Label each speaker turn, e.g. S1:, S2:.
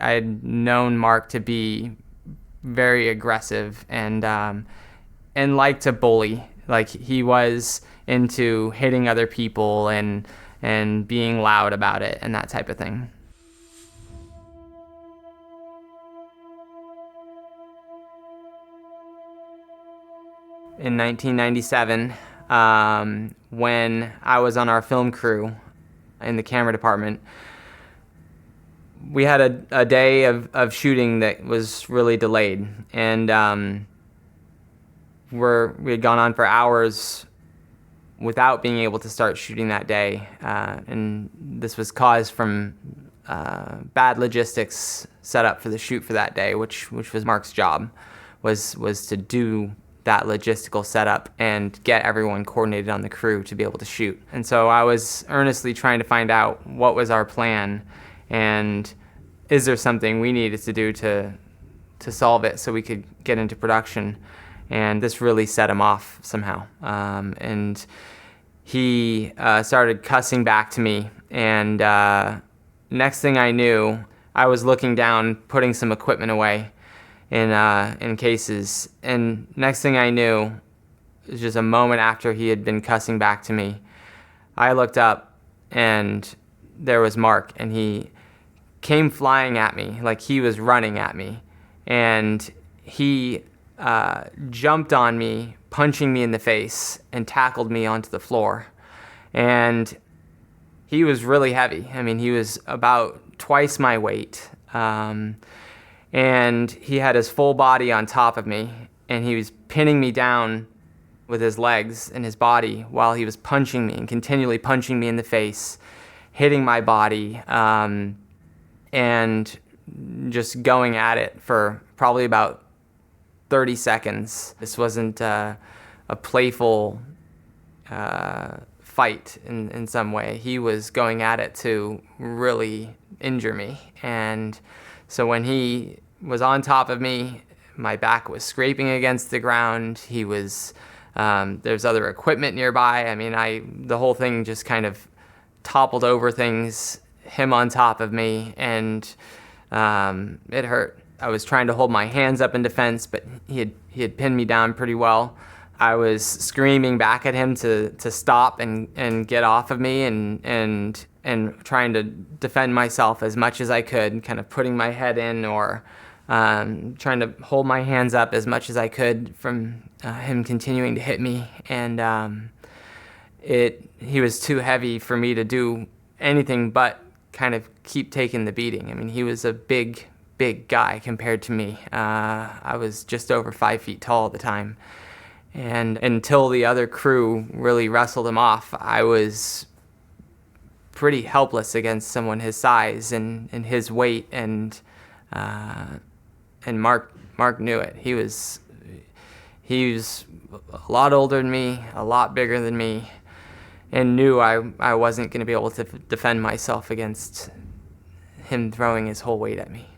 S1: I had known Marc to be very aggressive and like to bully. Like, he was into hitting other people and being loud about it and that type of thing. In 1997, when I was on our film crew in the camera department, we had a day of shooting that was really delayed, and we had gone on for hours without being able to start shooting that day, and this was caused from bad logistics set up for the shoot for that day, which was Marc's job, was to do that logistical setup and get everyone coordinated on the crew to be able to shoot. And so I was earnestly trying to find out what was our plan, and is there something we needed to do to solve it so we could get into production. And this really set him off somehow. And he started cussing back to me, and next thing I knew, I was looking down, putting some equipment away in cases, and next thing I knew, it was just a moment after he had been cussing back to me, I looked up and there was Marc, and he came flying at me like he was running at me, and he jumped on me, punching me in the face, and tackled me onto the floor. And he was really heavy. I mean, he was about twice my weight. And he had his full body on top of me, and he was pinning me down with his legs and his body while he was punching me and continually punching me in the face, hitting my body, and just going at it for probably about 30 seconds. This wasn't a playful fight in some way. He was going at it to really injure me. And so when he was on top of me, my back was scraping against the ground. He was, there's other equipment nearby. I mean, the whole thing just kind of toppled over things, him on top of me, and it hurt. I was trying to hold my hands up in defense, but he had pinned me down pretty well. I was screaming back at him to stop and get off of me, and trying to defend myself as much as I could, kind of putting my head in, or trying to hold my hands up as much as I could from him continuing to hit me. And he was too heavy for me to do anything but kind of keep taking the beating. I mean, he was a big guy compared to me. I was just over 5 feet tall at the time. And until the other crew really wrestled him off, I was pretty helpless against someone his size and his weight. And Marc knew it. He was a lot older than me, a lot bigger than me, and knew I wasn't going to be able to defend myself against him throwing his whole weight at me.